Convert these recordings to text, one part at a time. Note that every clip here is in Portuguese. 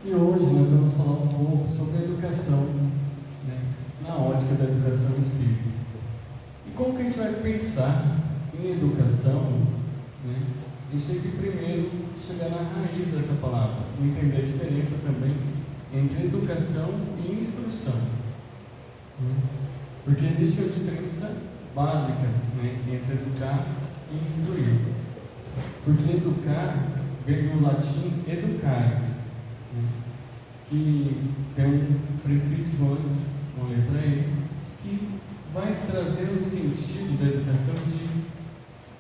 E hoje nós vamos falar um pouco sobre a educação, né, na ótica da educação espírita. E como que a gente vai pensar em educação, né? A gente tem que primeiro chegar na raiz dessa palavra e entender a diferença também entre educação e instrução, né? Porque existe uma diferença básica, né, entre educar e instruir. Porque educar vem do latim educare, né, que tem um prefixo antes, uma letra E, que vai trazer um sentido da educação de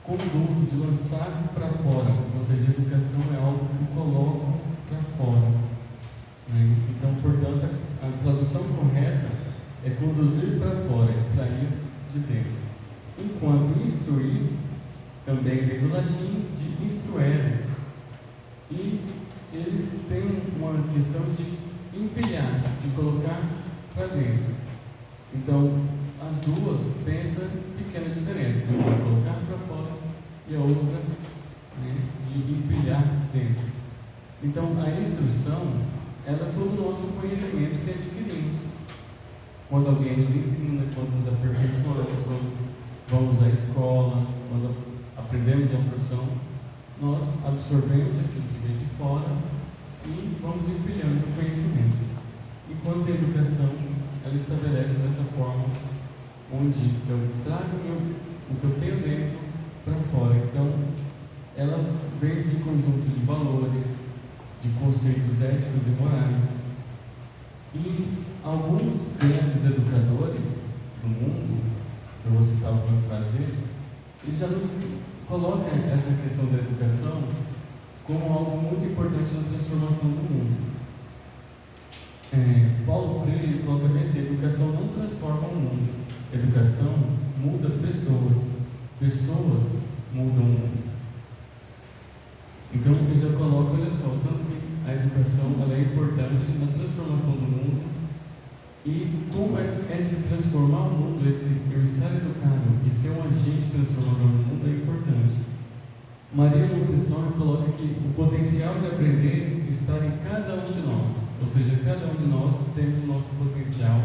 conduto, de lançar para fora, ou seja, a educação é algo que coloca para fora, né? Então, portanto, a tradução correta é conduzir para fora, extrair de dentro. Enquanto instruir também vem do latim de instruere, e ele tem uma questão de empilhar, de colocar para dentro. Então, as duas têm essa pequena diferença, uma de colocar para fora e a outra, né, de empilhar dentro. Então, a instrução, ela é todo o nosso conhecimento que adquirimos. Quando alguém nos ensina, quando nos aperfeiçoamos, quando vamos à escola, quando aprendemos uma profissão, nós absorvemos aquilo que vem de fora e vamos empilhando o conhecimento. Enquanto a educação, ela estabelece dessa forma, onde eu trago o que eu tenho dentro para fora. Então, ela vem de conjunto de valores, de conceitos éticos e morais. E alguns grandes educadores do mundo, eu vou citar algumas frases deles, eles já nos colocam essa questão da educação como algo muito importante na transformação do mundo. Paulo Freire coloca bem assim: educação não transforma o mundo, educação muda pessoas, pessoas mudam o mundo. Então ele já coloca, olha só, tanto que a educação ela é importante na transformação do mundo, e como é se transformar o mundo, eu estar educado e ser um agente transformador no mundo é importante. Maria Montessori coloca que o potencial de aprender está em cada um de nós, ou seja, cada um de nós tem o nosso potencial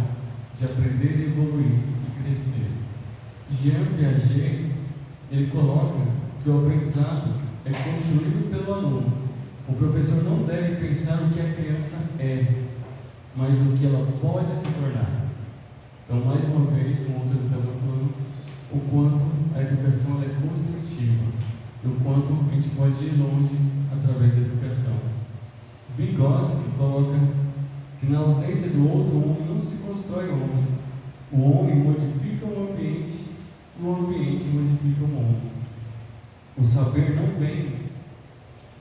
de aprender e evoluir e crescer. Jean Piaget, ele coloca que o aprendizado é construído pelo aluno. O professor não deve pensar o que a criança é, mas o que ela pode se tornar. Então, mais uma vez, um outro educador falando o quanto a educação é construtiva, e o quanto a gente pode ir longe através da educação. Vygotsky coloca que na ausência do outro, o homem não se constrói homem. O homem modifica o ambiente e o ambiente modifica o homem. O saber não vem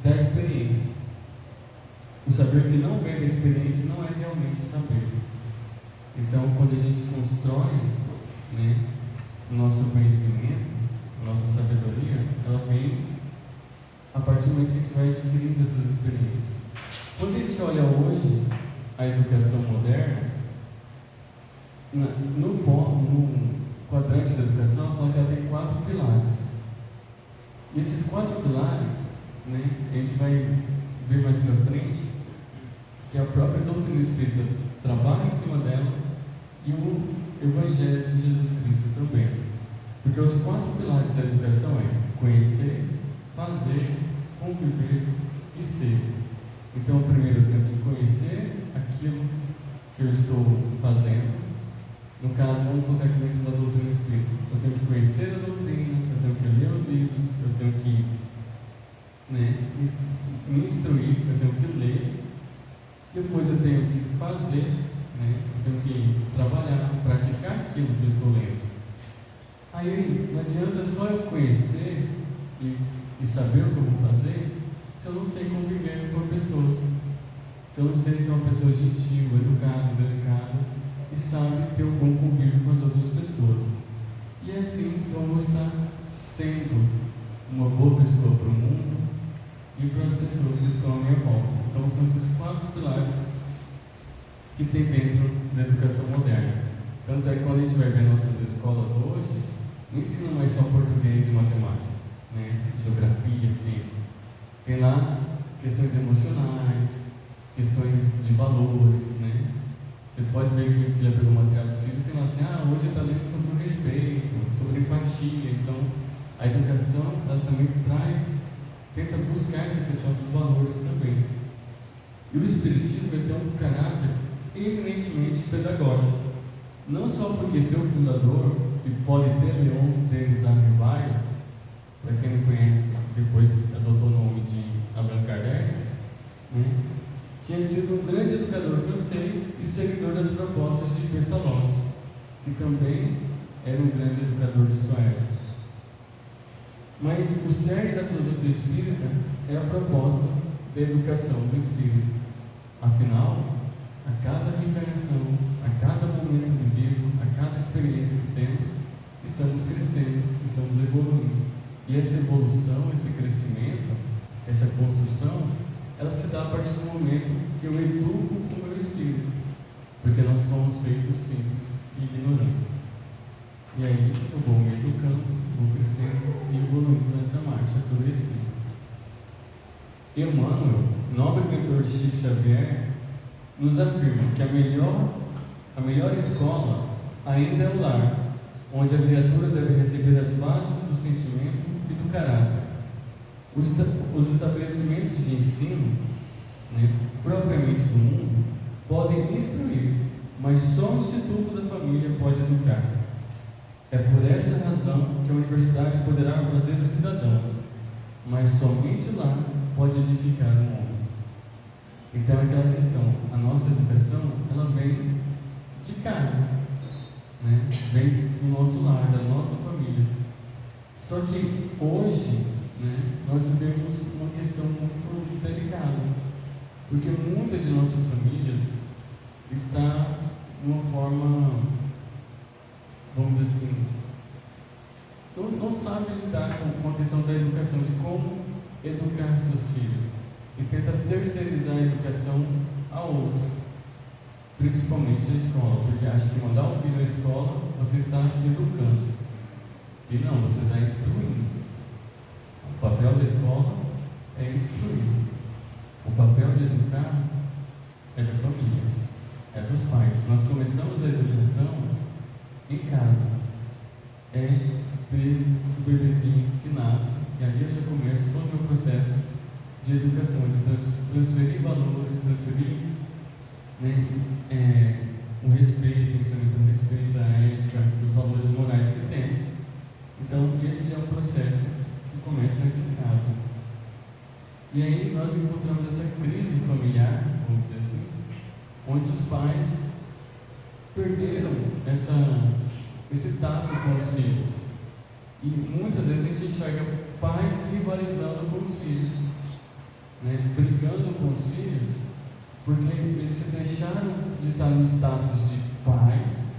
da experiência. O saber que não vem da experiência não é realmente saber. Então, quando a gente constrói, né, o nosso conhecimento, a nossa sabedoria, ela vem a partir do momento que a gente vai adquirindo essas experiências. Quando a gente olha hoje a educação moderna, no quadrante da educação, ela fala que ela tem 4 pilares. E esses 4 pilares, né, a gente vai ver mais para frente que a própria doutrina espírita trabalha em cima dela, e o Evangelho de Jesus Cristo também. Porque os 4 pilares da educação é conhecer, fazer, conviver e ser. Então, primeiro eu tenho que conhecer aquilo que eu estou fazendo. No caso, vamos colocar aqui dentro da doutrina espírita. Eu tenho que conhecer a doutrina, eu tenho que ler os livros, eu tenho que, né, me instruir, eu tenho que ler. Depois eu tenho que fazer, né, eu tenho que trabalhar, praticar aquilo que eu estou lendo. Aí não adianta só eu conhecer e saber o que eu vou fazer se eu não sei conviver com pessoas, se eu não sei ser uma pessoa gentil, educada, delicada e sabe ter um bom convívio com as outras pessoas. E assim eu vou estar sendo uma boa pessoa para o mundo e para as pessoas que estão à minha volta. Então são esses 4 pilares que tem dentro da educação moderna. Tanto é que quando a gente vai ver nossas escolas hoje, não ensina mais só português e matemática, né? Geografia, ciência. Tem lá questões emocionais, questões de valores, né? Você pode ver que já pegou o material dos filhos e tem lá assim, hoje está lendo sobre o respeito, sobre empatia. Então, a educação, ela também tenta buscar essa questão dos valores também. E o Espiritismo tem um caráter eminentemente pedagógico. Não só porque seu fundador, Hipólite Leon Denis Arrivaille, para quem não conhece, depois adotou o nome de Allan Kardec, né? Tinha sido um grande educador francês e seguidor das propostas de Pestalozzi, que também era um grande educador de sua época. Mas o cerne da filosofia espírita é a proposta da educação do espírito. Afinal, a cada reencarnação, a cada momento vivido, a cada experiência que temos, estamos crescendo, estamos evoluindo. E essa evolução, esse crescimento, essa construção, ela se dá a partir do momento que eu educo o meu espírito, porque nós fomos feitos simples e ignorantes. E aí eu vou me educando, vou crescendo e evoluindo nessa marcha progressiva. Emmanuel, nobre mentor de Chico Xavier, nos afirma que a melhor escola ainda é o lar, onde a criatura deve receber as bases do sentimento e do caráter. Os estabelecimentos de ensino, propriamente do mundo, podem instruir, mas só o Instituto da Família pode educar. É por essa razão que a universidade poderá fazer o cidadão, mas somente lá pode edificar o homem. Então, aquela questão, a nossa educação, ela vem de casa, vem do nosso lar, da nossa família. Só que hoje, nós vivemos uma questão muito delicada, porque muitas de nossas famílias está de uma forma, vamos dizer assim, não sabe lidar com a questão da educação, de como educar seus filhos, e tenta terceirizar a educação a outro, principalmente a escola, porque acha que mandar um filho à escola, você está educando, e não, você está instruindo. O papel da escola é instruir. O papel de educar é da família, é dos pais. Nós começamos a educação em casa. É desde o bebezinho que nasce, e ali eu já começo todo o meu processo de educação, de transferir valores, transferir o respeito, o respeito, a ética, os valores morais que temos. Então, esse é um processo que começa aqui em casa. E aí nós encontramos essa crise familiar, vamos dizer assim, onde os pais perderam esse tato com os filhos. E muitas vezes a gente enxerga pais rivalizando com os filhos, brigando com os filhos, porque eles se deixaram de estar no status de pais,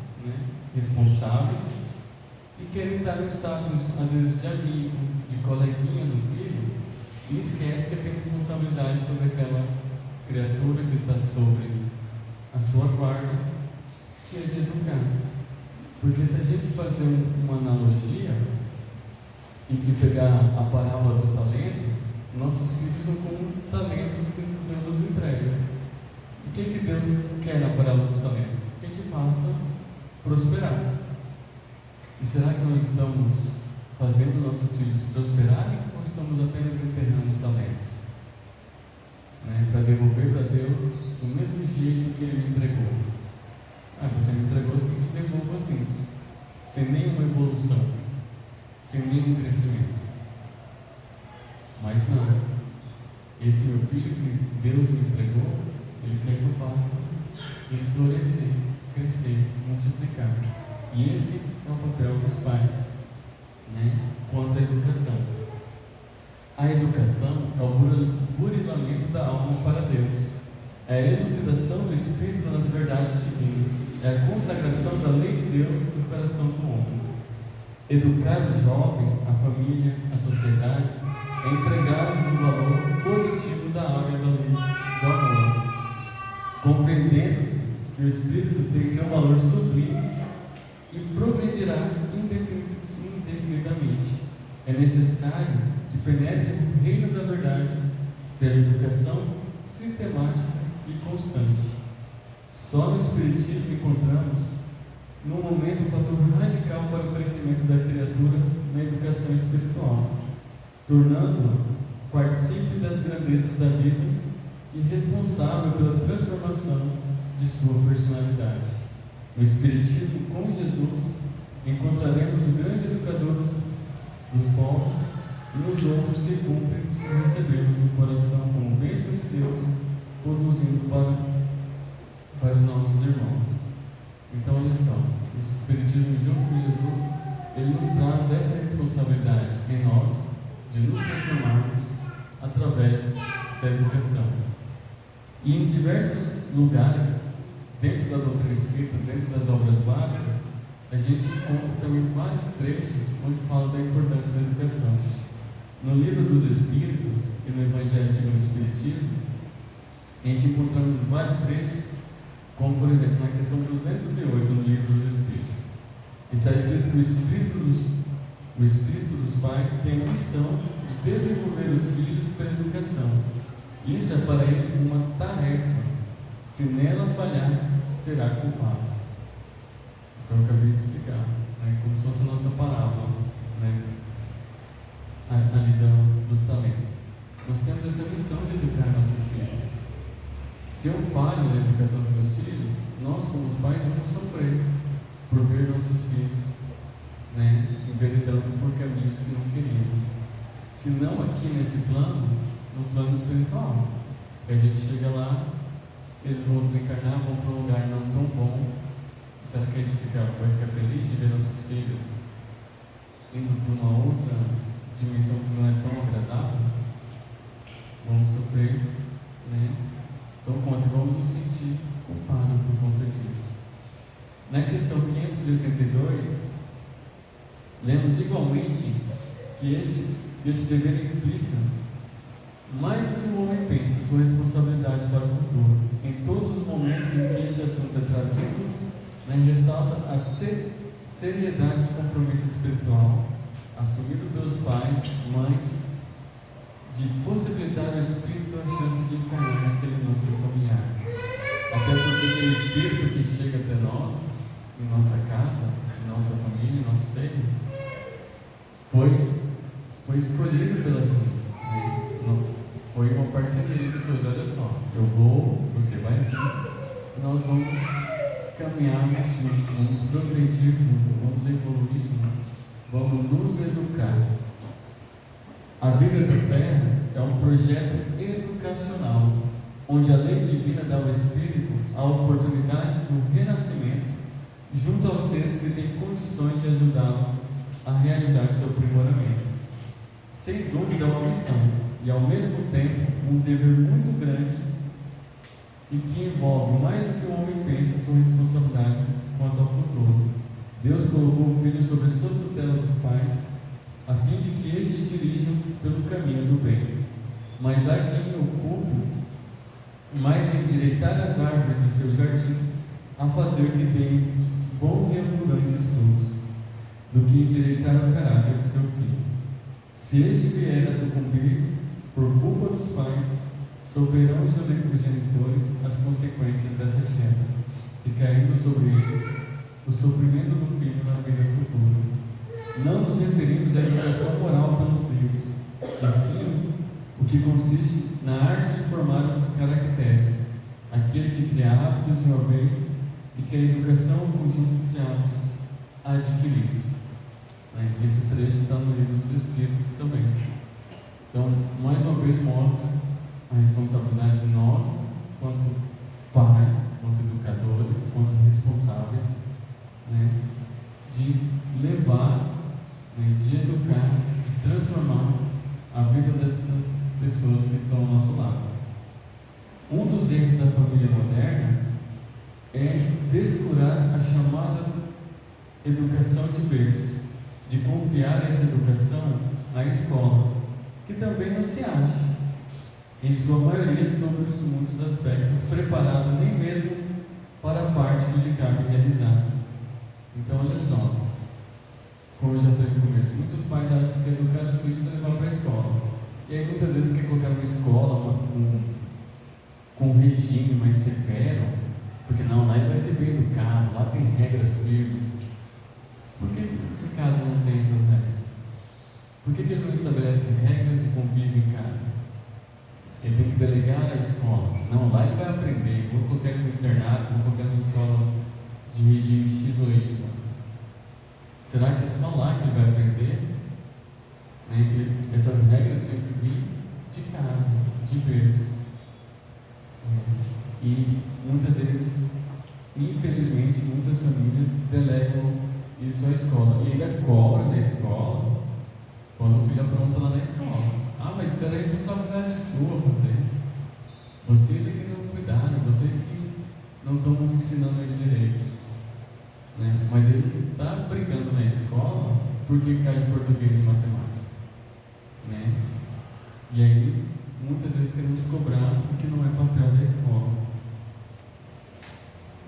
responsáveis, e querem estar no status, às vezes, de amigo, de coleguinha do filho, e esquece que tem responsabilidade sobre aquela criatura que está sobre a sua guarda, que é de educar. Porque se a gente fazer uma analogia e pegar a parábola dos talentos, nossos filhos são como talentos que Deus nos entrega. E o que Deus quer na parábola dos talentos? Que a gente faça prosperar. E será que nós estamos fazendo nossos filhos prosperarem, ou estamos apenas enterrando os talentos? Para devolver para Deus do mesmo jeito que Ele me entregou. Você me entregou assim, eu te devolvo assim, sem nenhuma evolução, sem nenhum crescimento. Mas não, esse meu filho que Deus me entregou, Ele quer que eu faça ele florescer, crescer, multiplicar. E esse é o papel dos pais, quanto à educação. A educação é o burilamento da alma para Deus, é a elucidação do Espírito nas verdades divinas, é a consagração da lei de Deus no coração do homem. Educar o jovem, a família, a sociedade, é entregar-lhes um valor positivo da água da lei do amor, compreendendo-se que o Espírito tem seu valor sublime e progredirá indefinidamente. É necessário que penetre o reino da verdade pela educação sistemática e constante. Só no Espiritismo encontramos, no momento, um fator radical para o crescimento da criatura na educação espiritual, tornando-a participe das grandezas da vida e responsável pela transformação de sua personalidade. No Espiritismo, com Jesus, encontraremos o grande educador dos povos e nos outros que cumprem o que recebemos no coração como bênção de Deus, conduzindo para os nossos irmãos. Então, olha só, o Espiritismo, junto com Jesus, ele nos traz essa responsabilidade em nós de nos transformarmos através da educação. E em diversos lugares, dentro da doutrina espírita, dentro das obras básicas, a gente encontra também vários trechos onde fala da importância da educação. No Livro dos Espíritos e no Evangelho segundo o Espiritismo, a gente encontra vários trechos, como por exemplo na questão 208 no Livro dos Espíritos. Está escrito que o Espírito dos pais tem a missão de desenvolver os filhos pela educação. Isso é para ele uma tarefa. Se nela falhar, será culpado. Então eu acabei de explicar, né? Como se fosse a nossa parábola, né? Ali dos talentos. Nós temos essa missão de educar nossos filhos. Se eu falho na educação dos meus filhos, nós como os pais vamos sofrer por ver nossos filhos, né, enveredando por caminhos que não queríamos. Se não aqui nesse plano, no plano espiritual. A gente chega lá, eles vão desencarnar, vão para um lugar não tão bom. Será que a gente vai ficar feliz de ver nossos filhos indo para uma outra dimensão que não é tão agradável? Vamos sofrer, né? Então, vamos nos sentir culpados por conta disso. Na questão 582, lemos igualmente que este dever implica mais do que o homem pensa, sua responsabilidade para o futuro. Em todos os momentos em que este assunto é trazido, ressalta a seriedade do compromisso espiritual assumido pelos pais, mães, de possibilitar ao espírito a chance de encontrar naquele núcleo familiar. Até porque aquele espírito que chega até nós, em nossa casa, em nossa família, em nosso seio, foi escolhido pela gente. Foi uma parceria de Deus. Olha só, eu vou, você vai vir, nós vamos caminhar juntos, vamos progredir juntos, vamos evoluir juntos, vamos nos educar. A vida da Terra é um projeto educacional, onde a lei divina dá ao Espírito a oportunidade do renascimento junto aos seres que têm condições de ajudá-lo a realizar seu aprimoramento. Sem dúvida é uma missão e ao mesmo tempo um dever muito grande e que envolve mais do que o homem pensa sua responsabilidade quanto ao futuro. Deus colocou o filho sobre a sua tutela dos pais, a fim de que estes dirijam pelo caminho do bem. Mas há quem ocupe mais em endireitar as árvores do seu jardim, a fazer que tenham bons e abundantes frutos, do que endireitar o caráter de seu filho. Se este vier a sucumbir por culpa dos pais, sofrerão os genitores as consequências dessa queda, e caindo sobre eles o sofrimento do filho na vida futura. Não nos referimos à educação moral pelos livros, e sim o que consiste na arte de formar os caracteres, aquele que cria hábitos de uma vez, e que a educação é um conjunto de hábitos adquiridos. Esse trecho está no Livro dos Espíritos também. Então, mais uma vez mostra a responsabilidade de nós, quanto pais, quanto educadores, quanto responsáveis, de levar, de educar, de transformar a vida dessas pessoas que estão ao nosso lado. Um dos erros da família moderna é descurar a chamada educação de berço, de confiar essa educação à escola, que também não se acha, em sua maioria, sobre os muitos aspectos, preparada nem mesmo para a parte que lhe cabe realizar. Então, olha só, como eu já falei no começo, muitos pais acham que educar os filhos é levar para a escola, e aí muitas vezes quer colocar uma escola com com um regime mais severo, porque não, lá ele vai ser bem educado, lá tem regras firmes. Por que em casa não tem essas regras? Por que ele não estabelece regras de convívio em casa? Ele tem que delegar à escola. Não, lá ele vai aprender. Vou colocar ele no internato, vou colocar numa escola de regime X ou Y. Será que é só lá que ele vai aprender? Essas regras tinham que vir de casa, de berço. E muitas vezes, infelizmente, muitas famílias delegam isso à escola. E ainda cobra da escola quando o filho apronta lá na escola. Ah, mas isso era responsabilidade sua fazer. Vocês é que não cuidaram, vocês que não estão ensinando ele direito. Mas ele está brigando na escola porque cai de português e matemática. E aí, muitas vezes queremos cobrar o que não é papel da escola.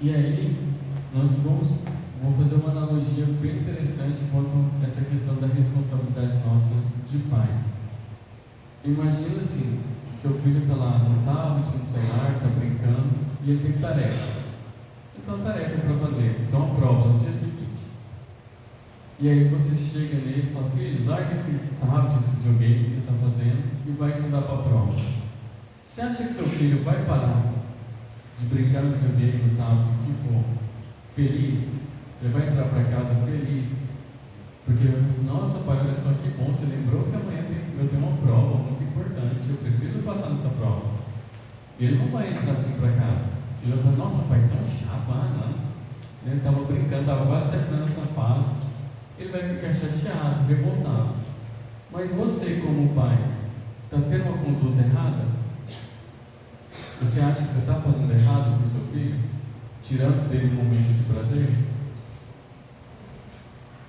E aí, vou fazer uma analogia bem interessante quanto a essa questão da responsabilidade nossa de pai. Imagina assim, seu filho está lá no tablet, no celular, está brincando, e ele tem tarefa. Então, tarefa para fazer. Então, a prova no dia seguinte. E aí você chega nele e fala: filho, larga esse tablet, esse videogame que você está fazendo e vai estudar para a prova. Você acha que seu filho vai parar de brincar no videogame, no tablet, o que for, feliz? Ele vai entrar para casa feliz? Porque ele vai falar assim: nossa pai, olha só que bom, você lembrou que amanhã eu tenho uma prova muito importante, eu preciso passar nessa prova. E ele não vai entrar assim para casa. Ele vai falar: nossa pai, você é um chato, não. Ele estava brincando, estava quase terminando essa fase. Ele vai ficar chateado, revoltado. Mas você, como pai, está tendo uma conduta errada? Você acha que você está fazendo errado para o seu filho? Tirando dele um momento de prazer?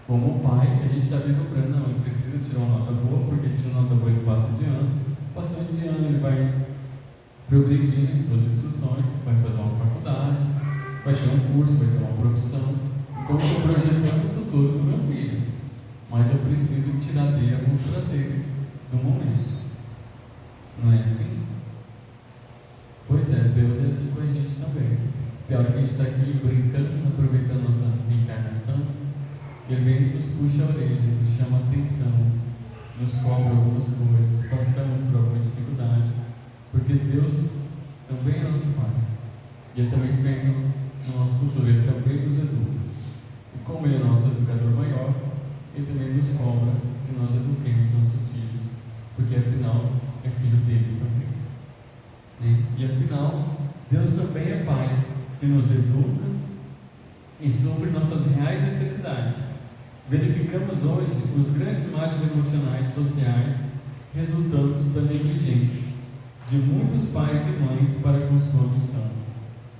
Como pai, a gente está vislumbrando: não, ele precisa tirar uma nota boa, porque tirando nota boa ele passa de ano. Passando de ano ele vai progredir em suas instruções, vai fazer uma faculdade, vai ter um curso, vai ter uma profissão. Então eu estou projetando o futuro do meu filho, mas eu preciso tirar dele alguns prazeres do momento. Não é assim? Pois é, Deus é assim com a gente também. Tem hora que a gente está aqui brincando, aproveitando nossa reencarnação, e Ele vem e nos puxa a orelha, nos chama a atenção, nos cobra algumas coisas, passamos por algumas dificuldades, porque Deus também é nosso Pai, e Ele também pensa no nosso futuro, Ele também nos educa. E como Ele é nosso educador maior, Ele também nos cobra que nós eduquemos nossos filhos, porque afinal é filho dele também. E afinal, Deus também é Pai, que nos educa e supre nossas reais necessidades. Verificamos hoje os grandes males emocionais sociais resultantes da negligência de muitos pais e mães para com sua missão.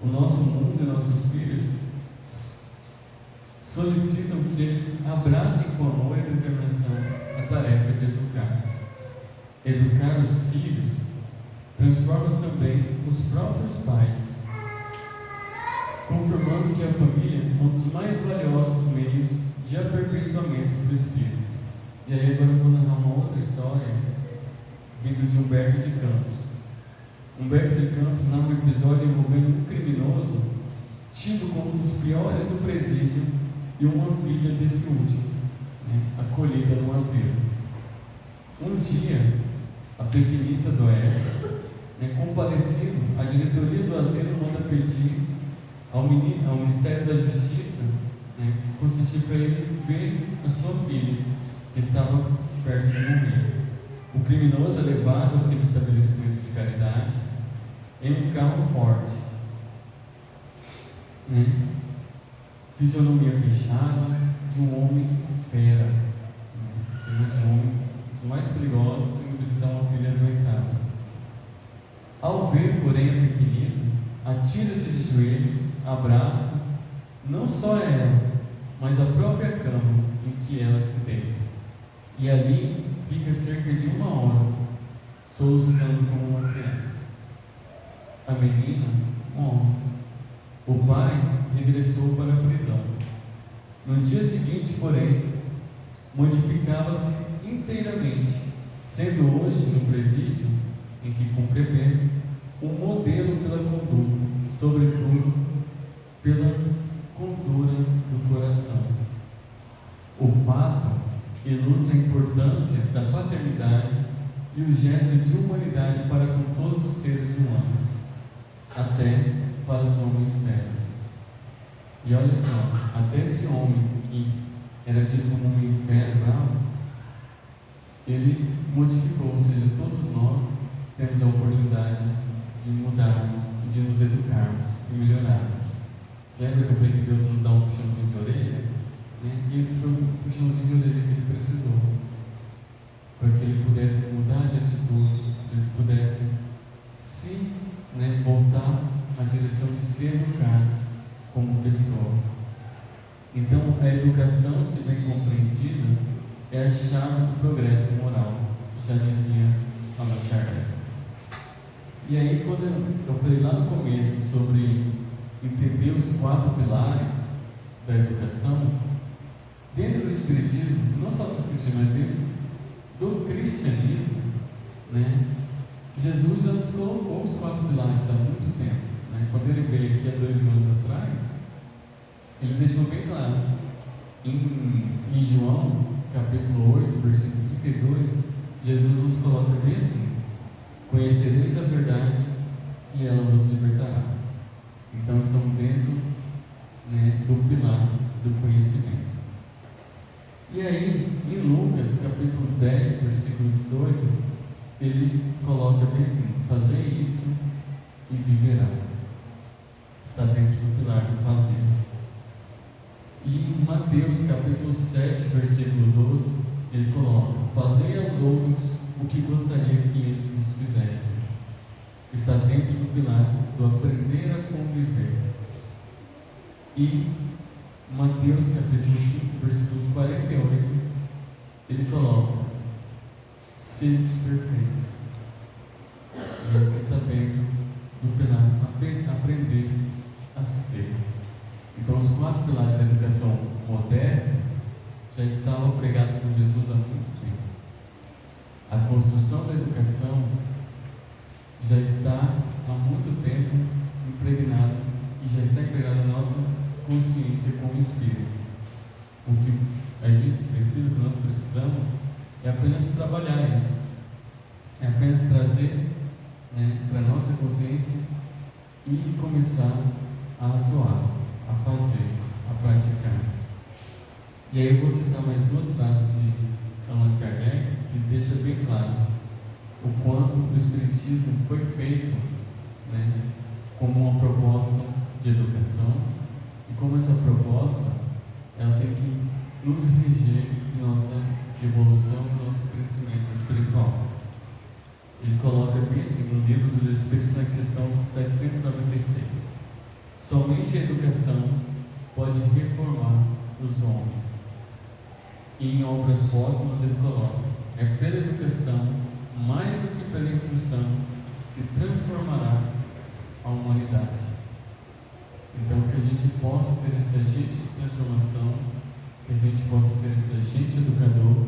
O nosso mundo e nossos filhos solicitam que eles abracem com amor e determinação a tarefa de educar. Educar os filhos transforma também os próprios pais, confirmando que a família é um dos mais valiosos meios de aperfeiçoamento do espírito. E aí agora eu vou narrar uma outra história vindo de Humberto de Campos. Humberto de Campos narra um episódio envolvendo um criminoso tido como um dos piores do presídio e uma filha desse último, acolhida no asilo. Um dia, a pequenita do oeste, compadecido, a diretoria do asilo manda pedir ao Ministério da Justiça que consistia para ele ver a sua filha, que estava perto de morrer. O criminoso é levado àquele estabelecimento de caridade em um carro forte, fisionomia fechada, de um homem fera. Você imagina um homem dos mais perigosos indo visitar uma filha adoentada. Ao ver, porém, a pequenita, atira-se de joelhos, abraça não só ela, mas a própria cama em que ela se deita, e ali fica cerca de 1 hora, soluçando como uma criança. A menina morre. O pai regressou para a prisão. No dia seguinte, porém, modificava-se inteiramente, sendo hoje no presídio em que cumpre a pena um modelo pela conduta, sobretudo pela cultura do coração. O fato ilustra a importância da paternidade e o gesto de humanidade para com todos os seres humanos, até para os homens velhos. E olha só, até esse homem que era dito como um infernal, ele modificou, ou seja, todos nós temos a oportunidade de mudarmos, de nos educarmos e melhorarmos. Você lembra que eu falei que Deus nos dá um puxãozinho de orelha? E esse foi o puxãozinho de orelha que ele precisou, para que ele pudesse mudar de atitude, ele pudesse se voltar na direção de se educar como pessoa. Então, a educação, se bem compreendida, é a chave do progresso moral, já dizia Allan Kardec. E aí, quando eu falei lá no começo sobre entender os 4 pilares da educação, dentro do Espiritismo, não só do Espiritismo, mas dentro do cristianismo, Jesus já nos colocou os 4 pilares há muito tempo. Quando ele veio aqui há 2000 anos atrás, ele deixou bem claro, em João, capítulo 8, versículo 32, Jesus nos coloca bem assim: conhecereis a verdade e ela vos libertará. Então estamos dentro do pilar do conhecimento. E aí, em Lucas, capítulo 10, versículo 18, ele coloca bem assim: fazei isso e viverás. Está dentro do pilar do fazer. E em Mateus, capítulo 7, versículo 12, ele coloca: fazei aos outros o que gostaria que eles vos fizessem. Está dentro do pilar do aprender a conviver. E Mateus capítulo 5, versículo 48, ele coloca: sedes perfeitos. E está dentro do pilar aprender a ser. Então, os 4 pilares da educação moderna já estavam pregados por Jesus há muito tempo. A construção da educação já está há muito tempo impregnada e já está impregnada na nossa consciência como espírito. O que a gente precisa, o que nós precisamos, é apenas trabalhar isso, é apenas trazer para a nossa consciência e começar a atuar, a fazer, a praticar. E aí eu vou citar mais 2 frases de Allan Kardec que deixa bem claro o quanto o Espiritismo foi feito como uma proposta de educação, e como essa proposta ela tem que nos reger em nossa evolução, no nosso crescimento espiritual. Ele coloca bem assim no Livro dos Espíritos, na questão 796: somente a educação pode reformar os homens. E em Obras Póstumas ele coloca: é pela educação, mais do que pela instrução, que transformará a humanidade. Então, que a gente possa ser esse agente de transformação, que a gente possa ser esse agente educador,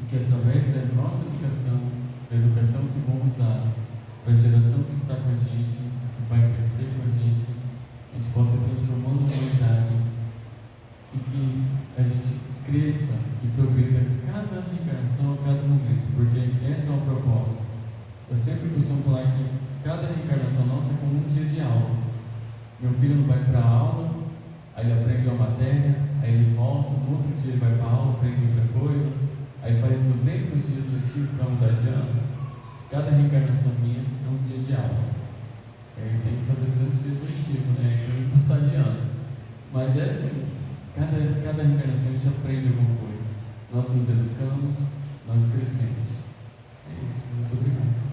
e que através da nossa educação, da educação que vamos dar para a geração que está com a gente, que vai crescer com a gente possa ir transformando a humanidade, e que a gente cresça e progrida cada reencarnação, a cada momento, porque essa é uma proposta. Eu sempre costumo falar que cada reencarnação nossa é como um dia de aula. Meu filho não vai para a aula, aí ele aprende uma matéria, aí ele volta, no outro dia ele vai para a aula, aprende outra coisa, aí faz 200 dias letivos para mudar de ano. Cada reencarnação minha é um dia de aula. Aí tem que fazer 200 dias letivos, para não passar de ano. Mas é assim, cada reencarnação a gente aprende alguma coisa. Nós nos educamos, nós crescemos. É isso, muito obrigado.